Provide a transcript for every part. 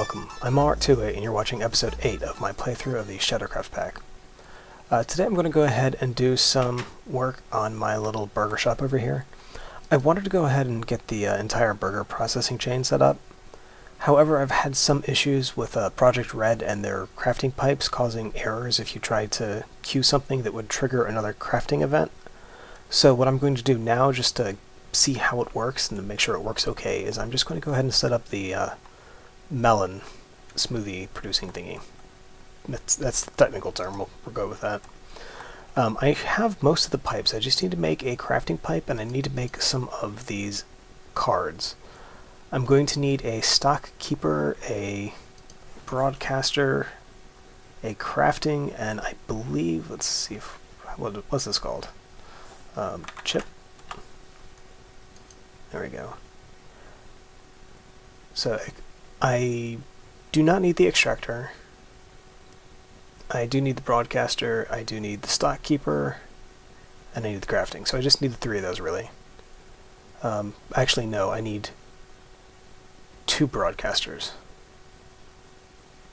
welcome. I'm SHADOWCRAFT and you're watching episode 8 of my playthrough of the SHADOWCRAFT pack. Today I'm going to go ahead and do some work on my little burger shop over here. I wanted to go ahead and get the entire burger processing chain set up. However, I've had some issues with Project Red and their crafting pipes causing errors if you try to queue something that would trigger another crafting event. So what I'm going to do now, just to see how it works and to make sure it works okay, is I'm just going to go ahead and set up the melon smoothie producing thingy. That's the technical term. We'll go with that. I have most of the pipes. I just need to make a crafting pipe, and I need to make some of these cards. I'm going to need a stock keeper, a broadcaster, a crafting, and I believe, let's see, what's this called? Chip. There we go. So I do not need the extractor. I do need the broadcaster, I do need the stock keeper, and I need the crafting. So I just need the 3 of those, really. Actually, no, I need 2 broadcasters.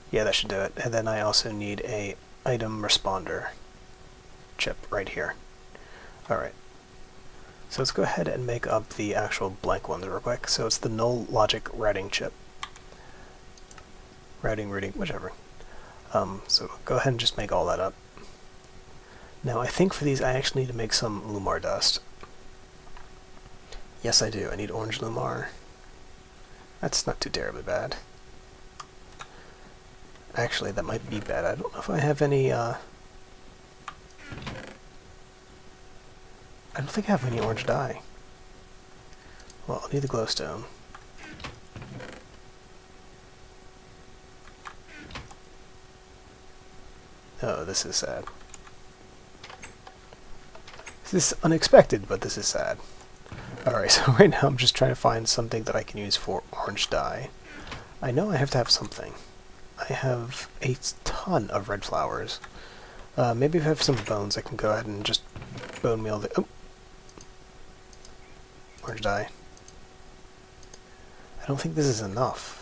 Yeah, that should do it. And then I also need a item responder chip right here. Alright. So let's go ahead and make up the actual blank ones real quick. So it's the null logic routing chip. Routing, whichever. So go ahead and just make all that up. Now I think for these I actually need to make some Lumar dust. Yes I do, I need orange Lumar. That's not too terribly bad. Actually that might be bad. I don't know if I have any I don't think I have any orange dye. Well, I'll need the glowstone. Oh, this is sad. This is unexpected, but this is sad. Alright, so right now I'm just trying to find something that I can use for orange dye. I know I have to have something. I have a ton of red flowers. Maybe if I have some bones, I can go ahead and just bone meal the... Oh! Orange dye. I don't think this is enough.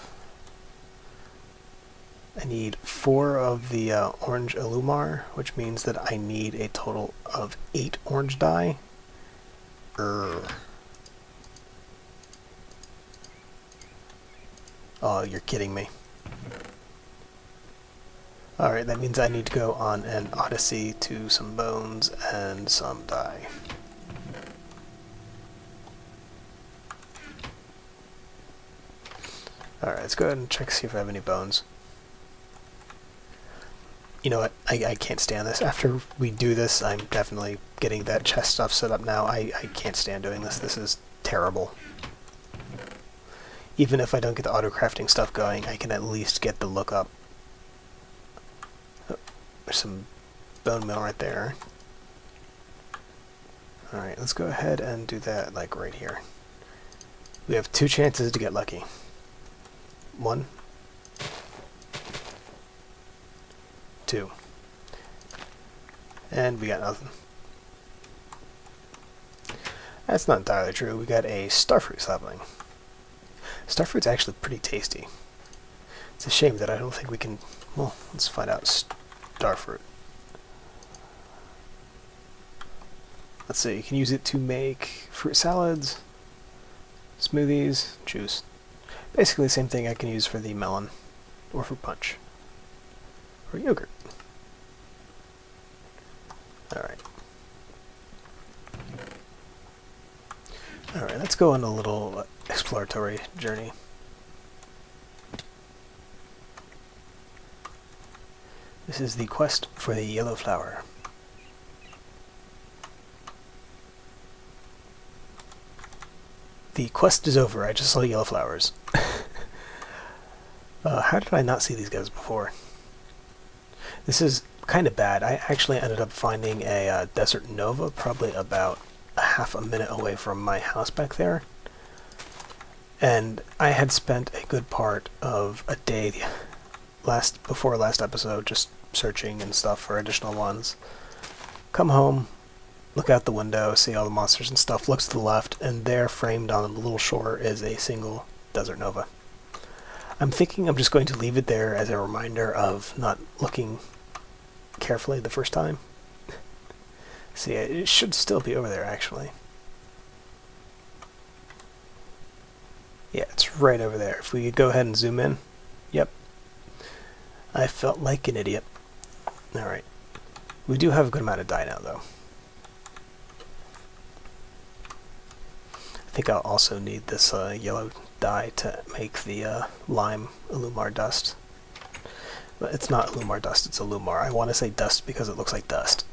I need 4 of the orange Illumar, which means that I need a total of 8 orange dye. Oh, you're kidding me. Alright, that means I need to go on an odyssey to some bones and some dye. Alright, let's go ahead and check to see if I have any bones. You know what, I can't stand this. After we do this, I'm definitely getting that chest stuff set up now. I can't stand doing this. This is terrible. Even if I don't get the auto-crafting stuff going, I can at least get the lookup. Oh, there's some bone meal right there. Alright, let's go ahead and do that, like, right here. We have 2 chances to get lucky. 1. 2. And we got nothing. That's not entirely true. We got a starfruit sapling. Starfruit's actually pretty tasty. It's a shame that I don't think we can... Well, let's find out. Starfruit. Let's see. You can use it to make fruit salads, smoothies, juice. Basically the same thing I can use for the melon or fruit punch. Or yogurt. Alright. Alright, let's go on a little exploratory journey. This is the quest for the yellow flower. The quest is over, I just saw yellow flowers. How did I not see these guys before? This is kind of bad. I actually ended up finding a desert nova probably about half a minute away from my house back there. And I had spent a good part of a day before last episode just searching and stuff for additional ones. Come home, look out the window, see all the monsters and stuff, looks to the left, and there framed on the little shore is a single desert nova. I'm thinking I'm just going to leave it there as a reminder of not looking carefully the first time. See, it should still be over there, actually. Yeah, it's right over there. If we could go ahead and zoom in. Yep. I felt like an idiot. Alright. We do have a good amount of dye now, though. I think I'll also need this yellow dye to make the lime Illumar dust. But it's not Illumar dust, it's Illumar. I want to say dust because it looks like dust.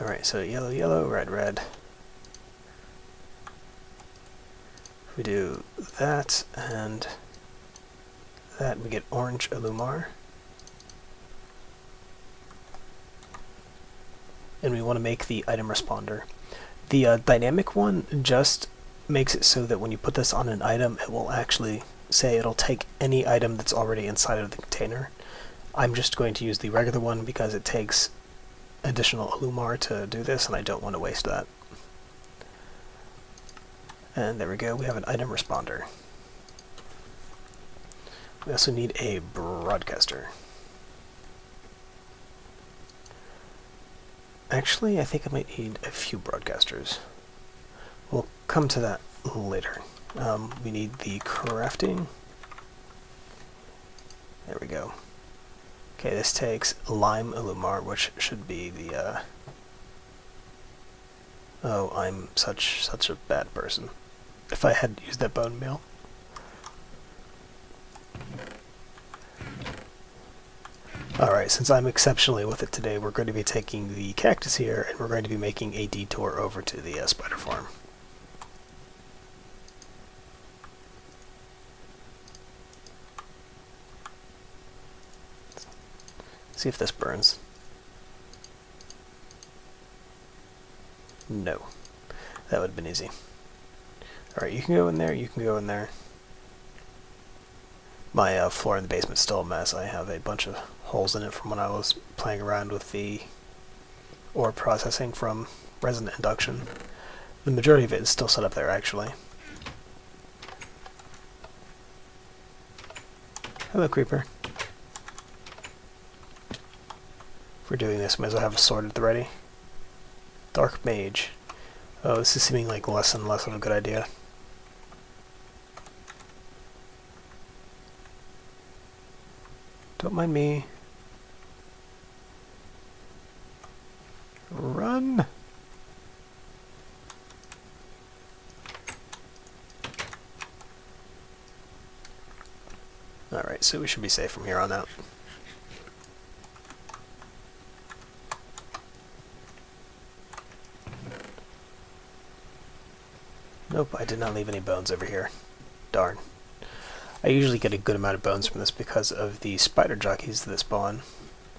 Alright, so yellow, yellow, red, red. If we do that and that, we get orange Illumar. And we want to make the item responder. The dynamic one just makes it so that when you put this on an item, it will actually say it'll take any item that's already inside of the container. I'm just going to use the regular one because it takes additional Illumar to do this, and I don't want to waste that. And there we go, we have an item responder. We also need a broadcaster. Actually, I think I might need a few broadcasters. We'll come to that later. We need the crafting. There we go. Okay, this takes lime Illumar, which should be the, Oh, I'm such a bad person. If I had used that bone meal. Alright, since I'm exceptionally with it today, we're going to be taking the cactus here, and we're going to be making a detour over to the spider farm. See if this burns. No. That would have been easy. Alright, you can go in there, you can go in there. My floor in the basement's still a mess. I have a bunch of holes in it from when I was playing around with the ore processing from resin induction. The majority of it is still set up there, actually. Hello, creeper. If we're doing this, might as well have a sword at the ready. Dark mage. Oh, this is seeming like less and less of a good idea. Don't mind me. Run! Alright, so we should be safe from here on out. Nope, I did not leave any bones over here. Darn. I usually get a good amount of bones from this because of the spider jockeys that spawn.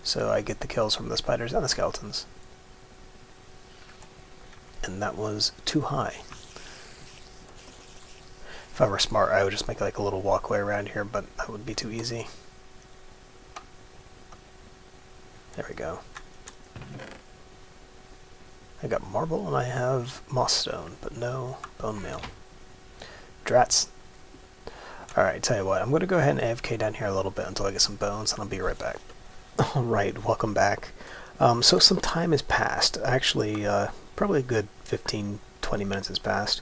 So I get the kills from the spiders and the skeletons. And that was too high. If I were smart, I would just make like a little walkway around here, but that would be too easy. There we go. I got marble and I have moss stone, but no bone meal. Drats. Alright, tell you what, I'm going to go ahead and AFK down here a little bit until I get some bones, and I'll be right back. Alright, welcome back. So some time has passed. Actually, probably a good 15-20 minutes has passed.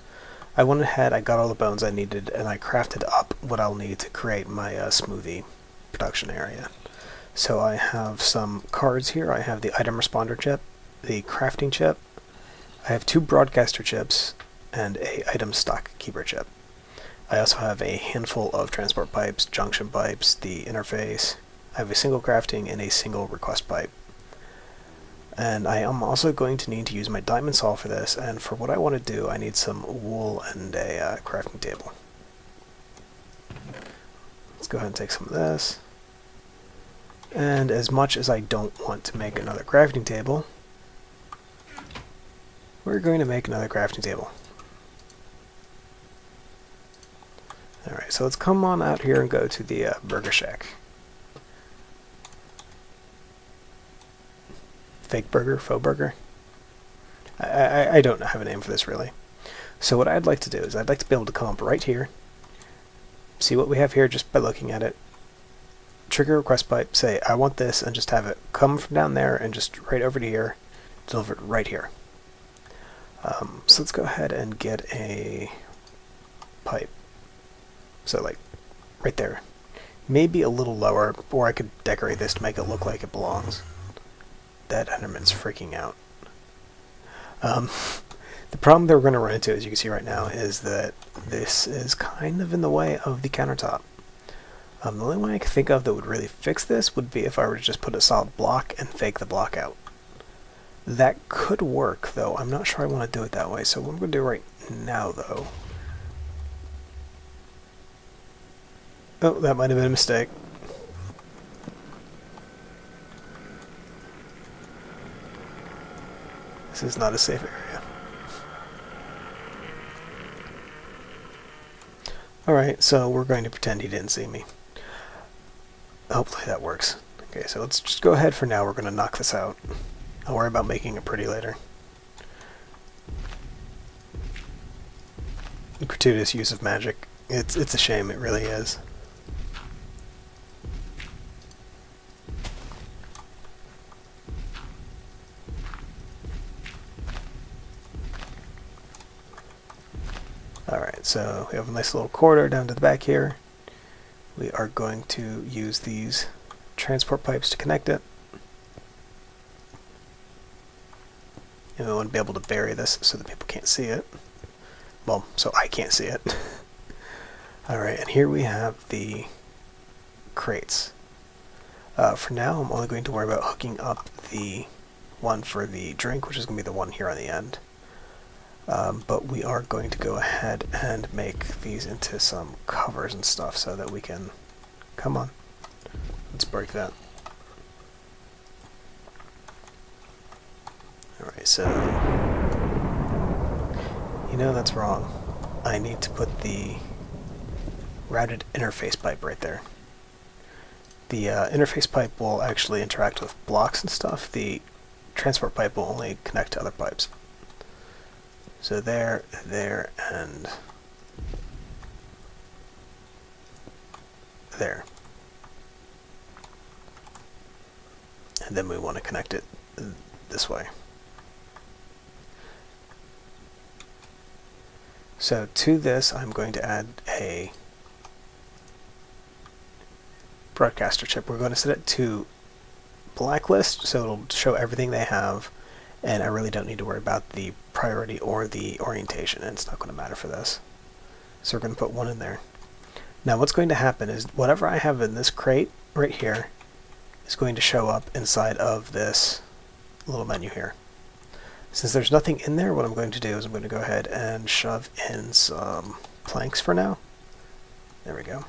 I went ahead, I got all the bones I needed, and I crafted up what I'll need to create my smoothie production area. So I have some cards here. I have the item responder chip, the crafting chip, I have 2 broadcaster chips, and a item stock keeper chip. I also have a handful of transport pipes, junction pipes, the interface. I have a single crafting and a single request pipe. And I am also going to need to use my diamond saw for this, and for what I want to do, I need some wool and a crafting table. Let's go ahead and take some of this. And as much as I don't want to make another crafting table, we're going to make another crafting table. Alright, so let's come on out here and go to the Burger Shack. Fake burger? Faux burger? I don't have a name for this, really. So what I'd like to do is I'd like to be able to come up right here, see what we have here just by looking at it, trigger a request pipe, say I want this, and just have it come from down there and just right over to here, deliver it right here. So let's go ahead and get a pipe. So like right there. Maybe a little lower, or I could decorate this to make it look like it belongs. That Enderman's freaking out. The problem that we're going to run into, as you can see right now, is that this is kind of in the way of the countertop. The only way I can think of that would really fix this would be if I were to just put a solid block and fake the block out. That could work, though. I'm not sure I want to do it that way. So what I'm going to do right now, though... Oh, that might have been a mistake. This is not a safe area. Alright, so we're going to pretend he didn't see me. Hopefully that works. Okay, so let's just go ahead for now. We're going to knock this out. I'll worry about making it pretty later. The gratuitous use of magic. It's a shame, it really is. Alright, so we have a nice little corridor down to the back here. We are going to use these transport pipes to connect it. And we want to be able to bury this so that people can't see it. Well, so I can't see it. Alright, and here we have the crates. For now, I'm only going to worry about hooking up the one for the drink, which is going to be the one here on the end. But we are going to go ahead and make these into some covers and stuff so that we can... Come on. Let's break that. Alright, so... You know that's wrong. I need to put the routed interface pipe right there. The interface pipe will actually interact with blocks and stuff. The transport pipe will only connect to other pipes. So there, and there. And then we want to connect it this way. So to this, I'm going to add a broadcaster chip. We're going to set it to blacklist, so it'll show everything they have. And I really don't need to worry about the priority or the orientation, and it's not going to matter for this. So we're going to put one in there. Now what's going to happen is whatever I have in this crate right here is going to show up inside of this little menu here. Since there's nothing in there, what I'm going to do is I'm going to go ahead and shove in some planks for now. There we go.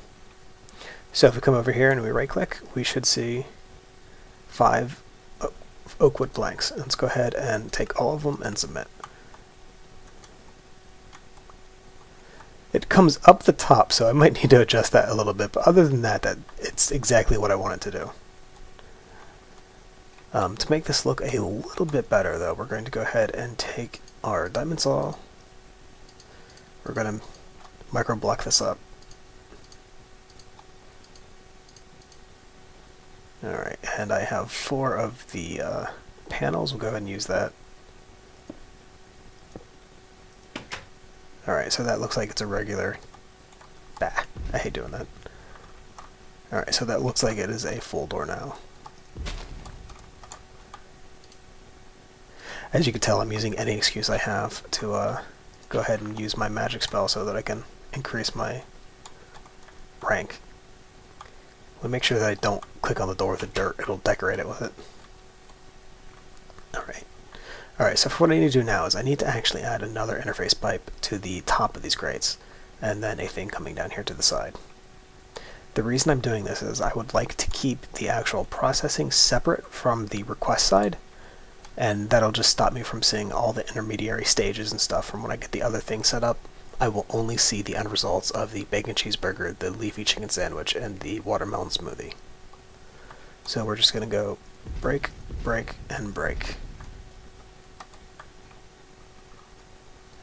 So if we come over here and we right click, we should see 5 oak wood planks. Let's go ahead and take all of them and submit. It comes up the top, so I might need to adjust that a little bit, but other than that, it's exactly what I want it to do. To make this look a little bit better, though, we're going to go ahead and take our diamond saw. We're going to micro block this up. Alright, and I have 4 of the panels. We'll go ahead and use that. Alright, so that looks like it's a regular... Bah, I hate doing that. Alright, so that looks like it is a full door now. As you can tell, I'm using any excuse I have to go ahead and use my magic spell so that I can increase my rank. We'll make sure that I don't click on the door with the dirt, it'll decorate it with it. Alright, so for what I need to do now is I need to actually add another interface pipe to the top of these grates, and then a thing coming down here to the side. The reason I'm doing this is I would like to keep the actual processing separate from the request side, and that'll just stop me from seeing all the intermediary stages and stuff from when I get the other thing set up. I will only see the end results of the bacon cheeseburger, the leafy chicken sandwich, and the watermelon smoothie. So we're just going to go break, break, and break.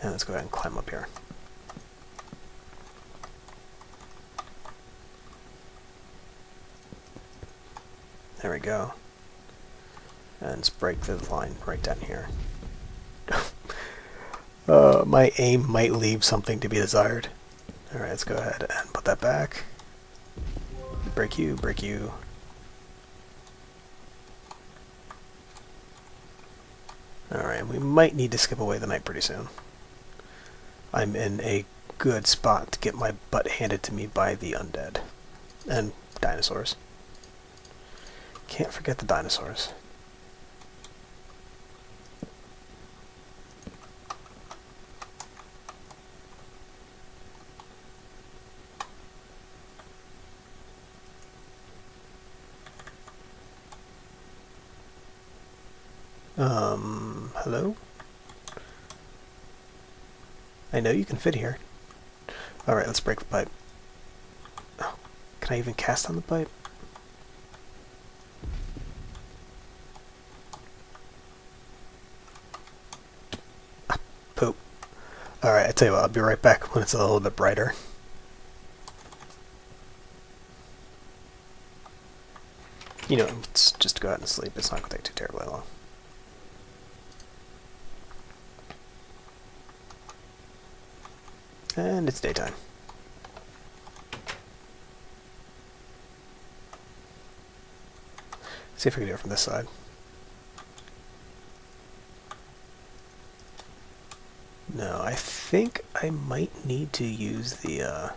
And let's go ahead and climb up here. There we go. And let's break the line right down here. My aim might leave something to be desired. Alright, let's go ahead and put that back. Break you, break you. Alright, we might need to skip away the night pretty soon. I'm in a good spot to get my butt handed to me by the undead. And dinosaurs. Can't forget the dinosaurs. Hello? I know you can fit here. Alright, let's break the pipe. Oh, can I even cast on the pipe? Ah, poop. Alright, I tell you what, I'll be right back when it's a little bit brighter. You know, it's just to go out and sleep. It's not going to take too terribly long. And it's daytime. See if we can do it from this side. No, I think I might need to use the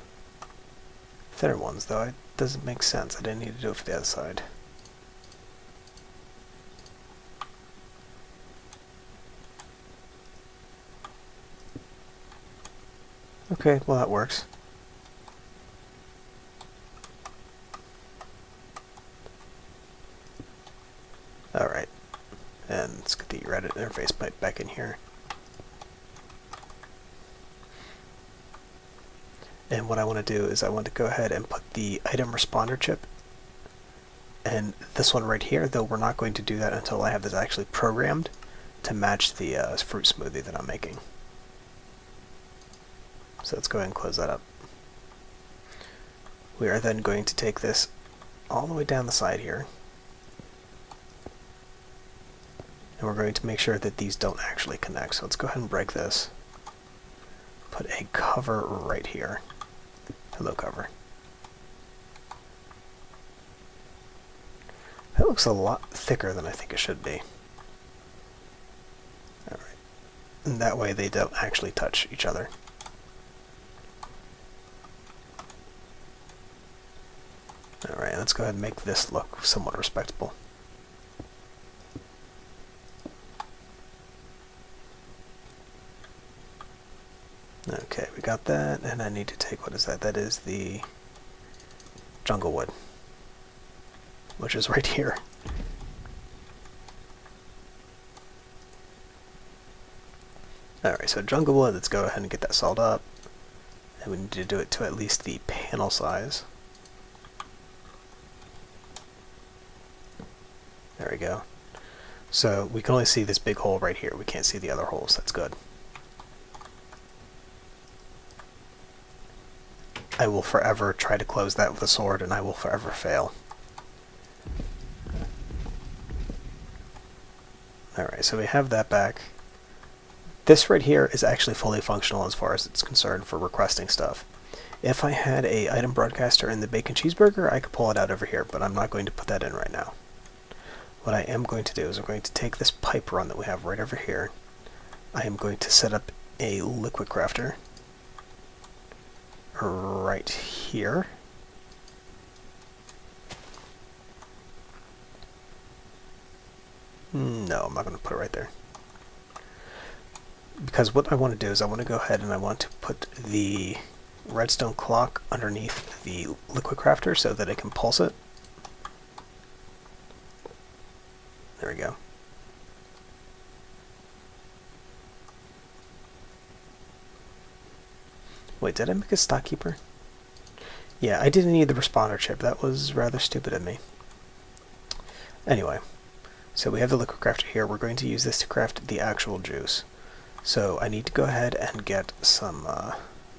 thinner ones, though. It doesn't make sense. I didn't need to do it for the other side. Okay, well that works. Alright, and let's get the Reddit interface pipe back in here. And what I want to do is I want to go ahead and put the item responder chip, and this one right here, though we're not going to do that until I have this actually programmed to match the fruit smoothie that I'm making. So let's go ahead and close that up. We are then going to take this all the way down the side here. And we're going to make sure that these don't actually connect. So let's go ahead and break this. Put a cover right here. Hello, cover. That looks a lot thicker than I think it should be. Alright. And that way they don't actually touch each other. Alright, let's go ahead and make this look somewhat respectable. Okay, we got that, and I need to take, what is that? That is the jungle wood, which is right here. Alright, so jungle wood, let's go ahead and get that sawed up. And we need to do it to at least the panel size. There we go. So we can only see this big hole right here. We can't see the other holes. That's good. I will forever try to close that with a sword, and I will forever fail. Alright, so we have that back. This right here is actually fully functional as far as it's concerned for requesting stuff. If I had a item broadcaster in the bacon cheeseburger, I could pull it out over here, but I'm not going to put that in right now. What I am going to do is I'm going to take this pipe run that we have right over here. I am going to set up a liquid crafter right here. No, I'm not going to put it right there. Because what I want to do is I want to go ahead and I want to put the redstone clock underneath the liquid crafter so that it can pulse it. There we go. Wait, did I make a stock keeper? Yeah, I didn't need the responder chip. That was rather stupid of me. Anyway, so we have the liquid crafter here. We're going to use this to craft the actual juice. So I need to go ahead and get some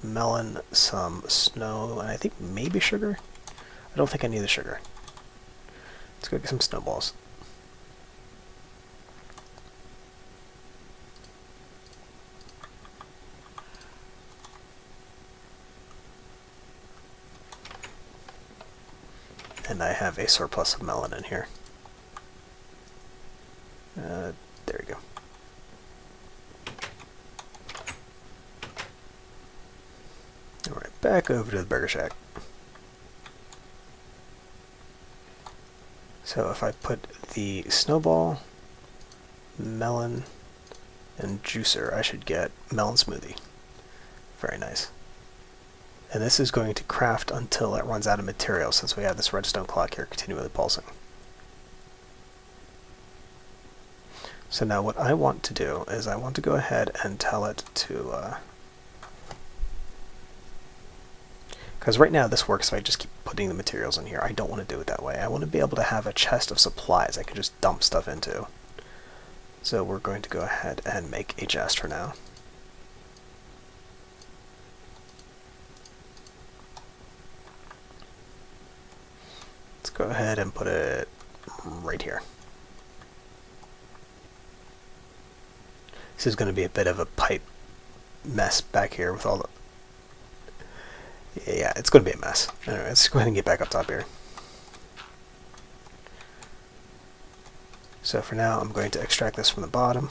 melon, some snow, and I think maybe sugar. I don't think I need the sugar. Let's go get some snowballs. And I have a surplus of melon in here. There we go. Alright, back over to the Burger Shack. So if I put the snowball, melon, and juicer, I should get melon smoothie. Very nice. And this is going to craft until it runs out of material, since we have this redstone clock here continually pulsing. So now what I want to do is I want to go ahead and tell it to... because right now this works if I just keep putting the materials in here. I don't want to do it that way. I want to be able to have a chest of supplies I can just dump stuff into. So we're going to go ahead and make a chest for now. Let's go ahead and put it right here. This is going to be a bit of a pipe mess back here with all the... Yeah, it's going to be a mess. Anyway, let's go ahead and get back up top here. So for now, I'm going to extract this from the bottom.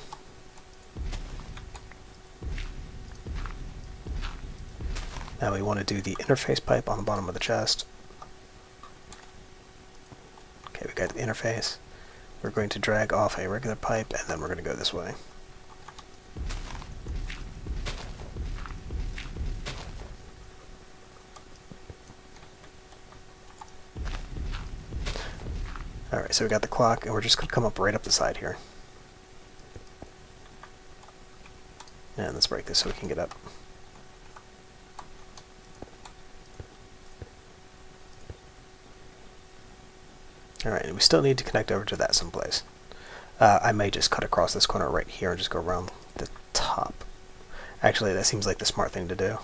Now we want to do the interface pipe on the bottom of the chest. Okay, we got the interface. We're going to drag off a regular pipe, and then we're going to go this way. Alright, so we got the clock, and we're just going to come up right up the side here. And let's break this so we can get up. Alright, and we still need to connect over to that someplace. I may just cut across this corner right here and just go around the top. Actually, that seems like the smart thing to do.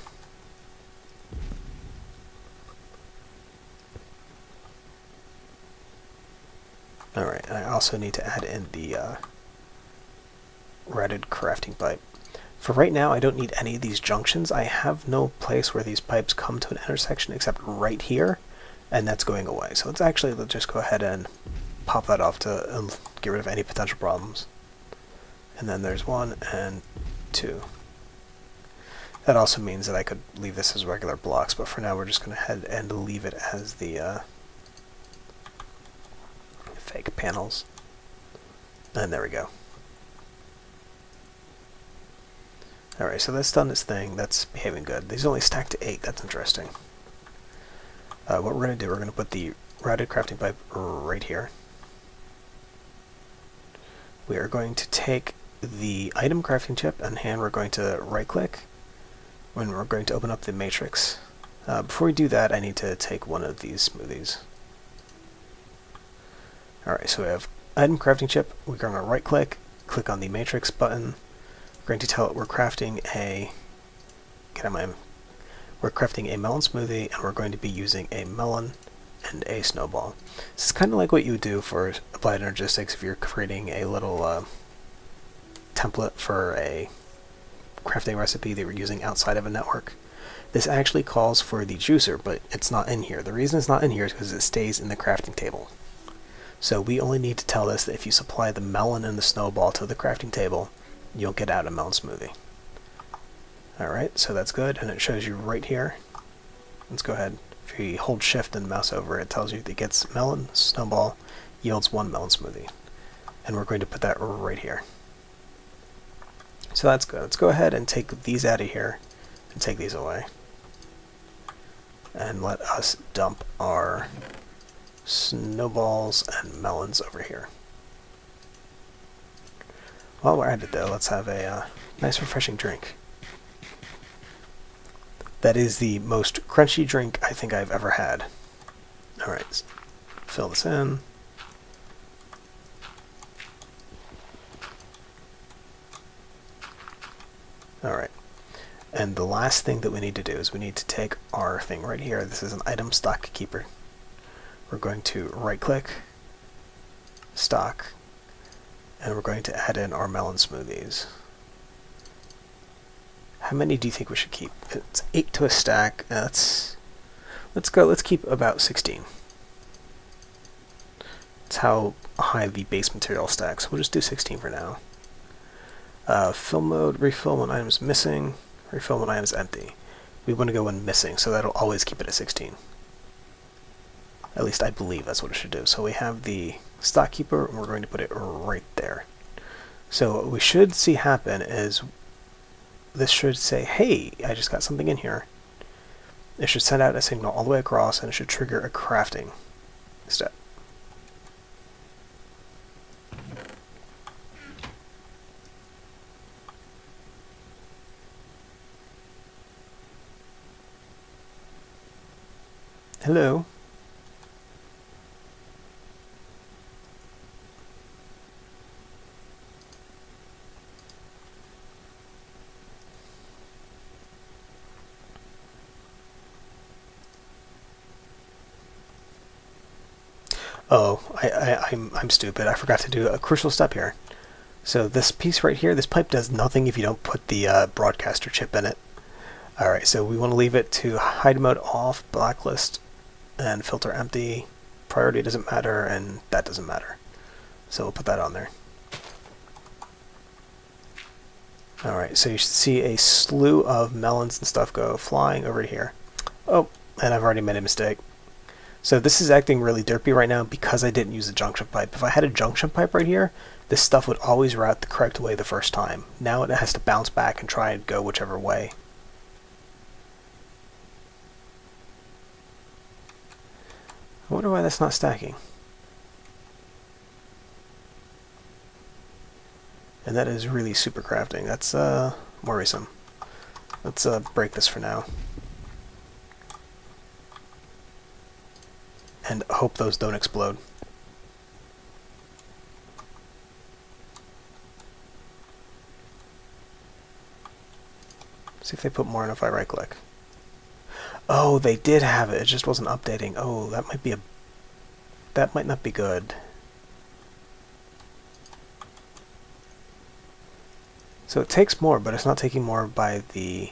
Alright, and I also need to add in the routed crafting pipe. For right now, I don't need any of these junctions. I have no place where these pipes come to an intersection except right here, and that's going away. So let's just go ahead and pop that off to get rid of any potential problems. And then there's 1 and 2. That also means that I could leave this as regular blocks, but for now we're just going to head and leave it as the fake panels. And there we go. Alright, so that's done its thing. That's behaving good. These only stack to 8. That's interesting. What we're going to do, we're going to put the routed crafting pipe right here. We are going to take the item crafting chip, and we're going to right click when we're going to open up the matrix. Before we do that, I need to take one of these smoothies. Alright, so we have item crafting chip. We're going to right click on the matrix button. We're going to tell it we're crafting a melon smoothie, and we're going to be using a melon and a snowball. This is kind of like what you would do for applied energistics if you're creating a little template for a crafting recipe that we're using outside of a network. This actually calls for the juicer, but it's not in here. The reason it's not in here is because it stays in the crafting table. So we only need to tell this that if you supply the melon and the snowball to the crafting table, you'll get out a melon smoothie. Alright, so that's good, and it shows you right here. Let's go ahead. If you hold shift and mouse over, it tells you that it gets melon, snowball, yields 1 melon smoothie. And we're going to put that right here. So that's good. Let's go ahead and take these out of here and take these away. And let us dump our snowballs and melons over here. While we're at it though, let's have a nice refreshing drink. That is the most crunchy drink I think I've ever had. Alright, fill this in. Alright. And the last thing that we need to do is we need to take our thing right here. This is an item stock keeper. We're going to right click, stock, and we're going to add in our melon smoothies. How many do you think we should keep? It's 8 to a stack. Let's keep about 16. That's how high the base material stacks. We'll just do 16 for now. Fill mode, refill when item's missing, refill when item's empty. We want to go when missing, so that'll always keep it at 16. At least I believe that's what it should do. So we have the stock keeper, and we're going to put it right there. So what we should see happen is this should say, hey, I just got something in here. It should send out a signal all the way across, and it should trigger a crafting step. Hello? Oh, I'm stupid. I forgot to do a crucial step here. So this piece right here, this pipe does nothing if you don't put the broadcaster chip in it. Alright, so we want to leave it to hide mode off, blacklist, and filter empty. Priority doesn't matter, and that doesn't matter. So we'll put that on there. Alright, so you should see a slew of melons and stuff go flying over here. Oh, and I've already made a mistake. So this is acting really derpy right now because I didn't use a junction pipe. If I had a junction pipe right here, this stuff would always route the correct way the first time. Now it has to bounce back and try and go whichever way. I wonder why that's not stacking. And that is really super crafting. That's worrisome. Let's break this for now. And hope those don't explode. See if they put more in if I right click. Oh, they did have it. It just wasn't updating. Oh, that might not be good. So it takes more, but it's not taking more by the...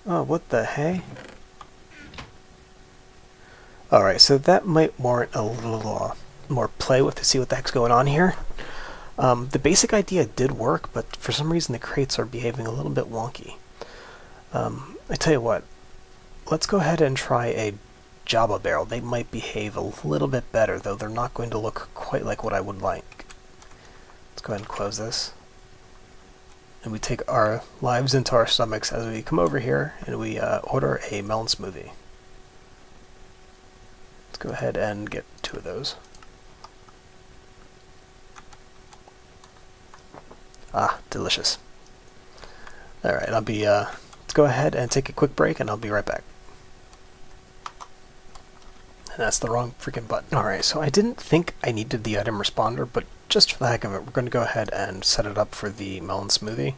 Oh, what the hey? Alright, so that might warrant a little more play with to see what the heck's going on here. The basic idea did work, but for some reason the crates are behaving a little bit wonky. I tell you what, let's go ahead and try a Java barrel. They might behave a little bit better, though they're not going to look quite like what I would like. Let's go ahead and close this. And we take our lives into our stomachs as we come over here and we order a melon smoothie. Let's go ahead and get 2 of those. Ah, delicious. Alright, I'll be, let's go ahead and take a quick break and I'll be right back. And that's the wrong freaking button. Alright, so I didn't think I needed the item responder, but just for the heck of it, we're going to go ahead and set it up for the melon smoothie.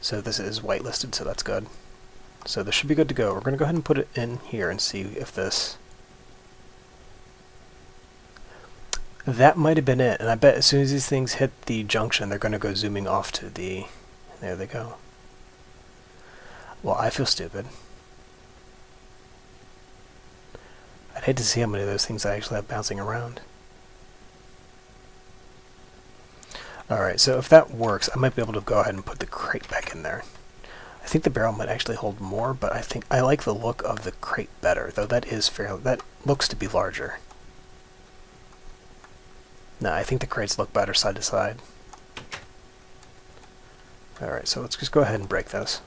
So this is whitelisted, so that's good. So this should be good to go. We're going to go ahead and put it in here and see if this... That might have been it, and I bet as soon as these things hit the junction, they're going to go zooming off to the... There they go. Well, I feel stupid. I'd hate to see how many of those things I actually have bouncing around. Alright, so if that works, I might be able to go ahead and put the crate back in there. I think the barrel might actually hold more, but I think I like the look of the crate better, though that is fairly... that looks to be larger. No, I think the crates look better side to side. Alright, so let's just go ahead and break this.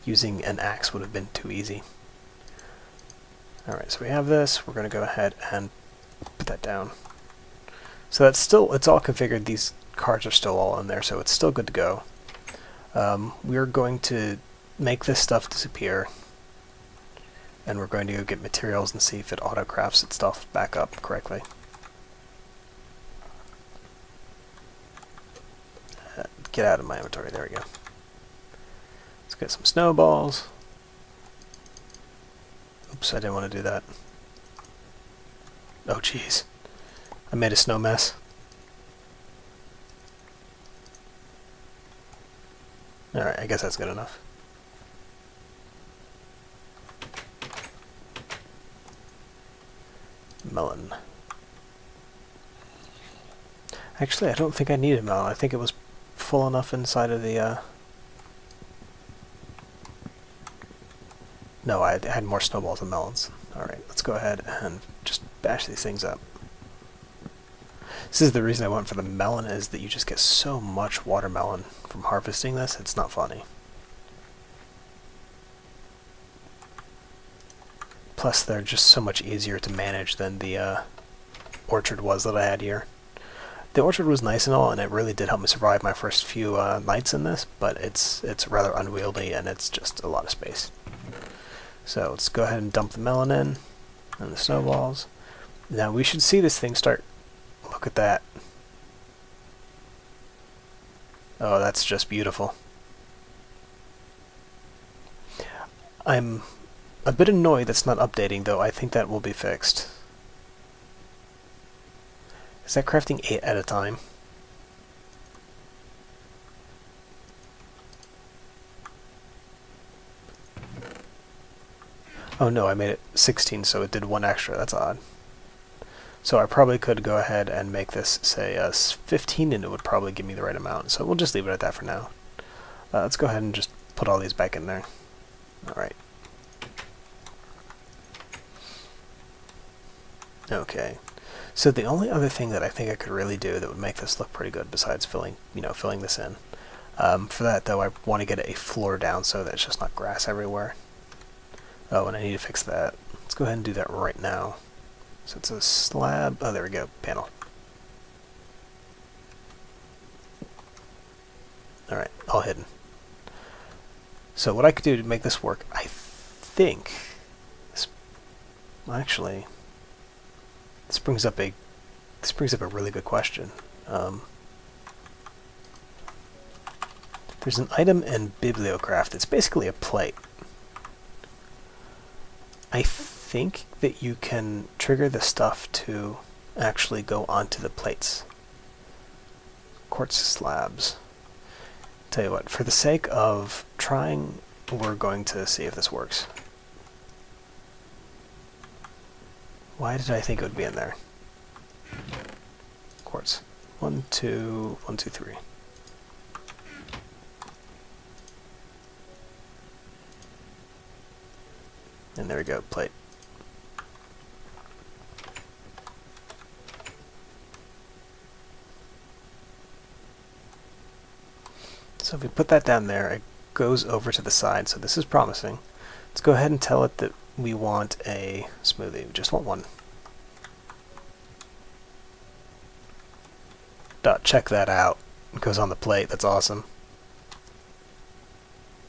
Using an axe would have been too easy. Alright, so we have this. We're going to go ahead and put that down. So that's still, it's all configured. These cards are still all in there, so it's still good to go. We're going to make this stuff disappear. And we're going to go get materials and see if it auto-crafts its stuff back up correctly. get out of my inventory. There we go. Let's get some snowballs. Oops, I didn't want to do that. Oh, jeez. I made a snow mess. Alright, I guess that's good enough. Melon. Actually, I don't think I needed melon. I think it was full enough inside of the, No, I had more snowballs than melons. Alright, let's go ahead and just bash these things up. This is the reason I went for the melon, is that you just get so much watermelon from harvesting this, it's not funny. Plus, they're just so much easier to manage than the orchard was that I had here. The orchard was nice and all, and it really did help me survive my first few nights in this, but it's rather unwieldy, and it's just a lot of space. So let's go ahead and dump the melon in, and the snowballs. Now we should see this thing start. Look at that. Oh, that's just beautiful. I'm a bit annoyed that's not updating, though. I think that will be fixed. Is that crafting 8 at a time? Oh no, I made it 16, so it did 1 extra. That's odd. So I probably could go ahead and make this, say, 15, and it would probably give me the right amount. So we'll just leave it at that for now. Let's go ahead and just put all these back in there. Alright. Okay. So the only other thing that I think I could really do that would make this look pretty good, besides filling this in. For that, though, I want to get a floor down so that it's just not grass everywhere. Oh, and I need to fix that. Let's go ahead and do that right now. So it's a slab. Oh, there we go. Panel. Alright, all hidden. So what I could do to make this work, I think... Actually, this brings up a really good question. There's an item in SHADOWCRAFT. It's basically a plate. I think that you can trigger the stuff to actually go onto the plates. Quartz slabs. Tell you what, for the sake of trying, we're going to see if this works. Why did I think it would be in there? Quartz. 1, 2, 1, 2, 3. And there we go, plate. So if we put that down there, it goes over to the side, so this is promising. Let's go ahead and tell it that we want a smoothie. We just want one. Check that out. It goes on the plate. That's awesome.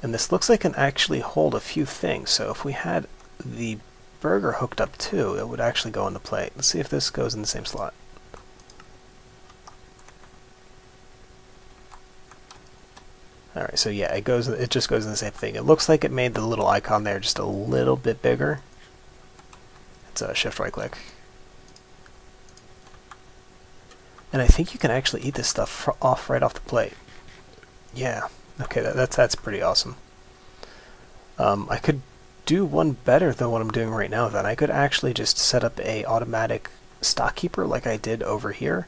And this looks like it can actually hold a few things, so if we had the burger hooked up too, it would actually go on the plate. Let's see if this goes in the same slot. Alright, so yeah, it just goes in the same thing. It looks like it made the little icon there just a little bit bigger. It's a shift right click. And I think you can actually eat this stuff right off the plate. Yeah, okay, that's pretty awesome. I could do one better than what I'm doing right now then. I could actually just set up a automatic stock keeper like I did over here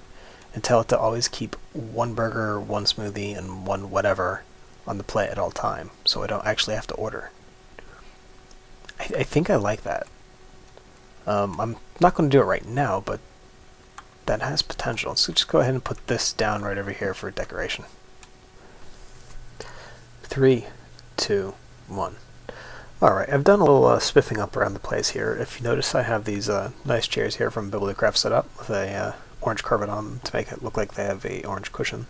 and tell it to always keep 1 burger, 1 smoothie, and 1 whatever on the plate at all time, so I don't actually have to order. I think I like that. I'm not going to do it right now, but that has potential. So just go ahead and put this down right over here for decoration. 3, 2, 1. Alright, I've done a little spiffing up around the place here. If you notice, I have these nice chairs here from SHADOWCRAFT set up with a orange carpet on them to make it look like they have a orange cushion.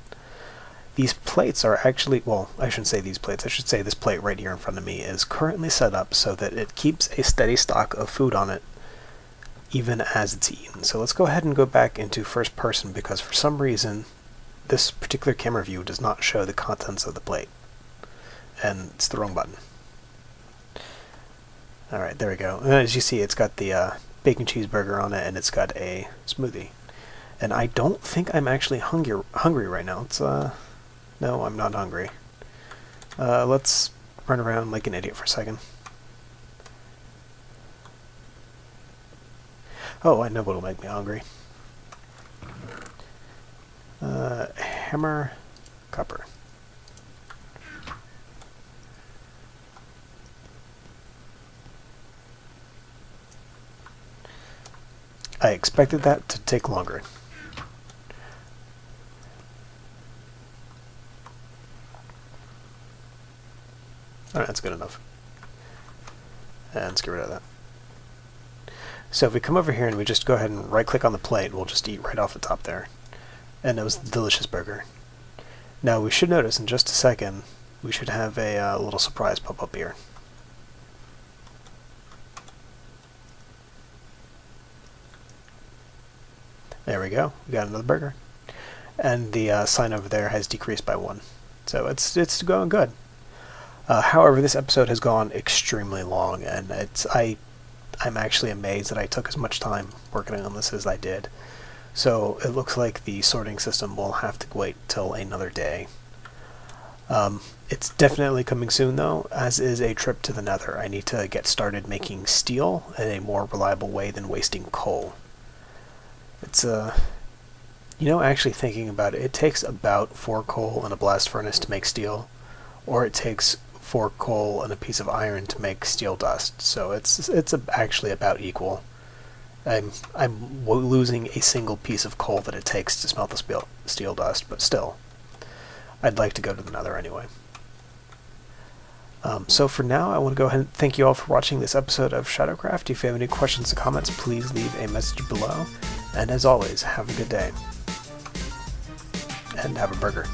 These plates are actually, well, I shouldn't say these plates, I should say this plate right here in front of me is currently set up so that it keeps a steady stock of food on it even as it's eaten. So let's go ahead and go back into first person, because for some reason this particular camera view does not show the contents of the plate. And it's the wrong button. Alright, there we go. And as you see, it's got the bacon cheeseburger on it, and it's got a smoothie. And I don't think I'm actually hungry right now. It's, no, I'm not hungry. Let's run around like an idiot for a second. Oh, I know what'll make me hungry. Hammer, copper. I expected that to take longer. Alright, that's good enough. And let's get rid of that. So if we come over here and we just go ahead and right click on the plate, we'll just eat right off the top there. And it was the delicious burger. Now we should notice in just a second, we should have a little surprise pop up here. There we go, we got another burger. And the sign over there has decreased by 1. So it's going good. However, this episode has gone extremely long, and I'm actually amazed that I took as much time working on this as I did. So it looks like the sorting system will have to wait till another day. It's definitely coming soon though, as is a trip to the Nether. I need to get started making steel in a more reliable way than wasting coal. It's actually thinking about it, it takes about 4 coal in a blast furnace to make steel, or it takes 4 coal and a piece of iron to make steel dust. So it's actually about equal. I'm losing a single piece of coal that it takes to smelt the steel dust, but still, I'd like to go to the Nether anyway. So for now, I want to go ahead and thank you all for watching this episode of SHADOWCRAFT. If you have any questions or comments, please leave a message below. And as always, have a good day. And have a burger.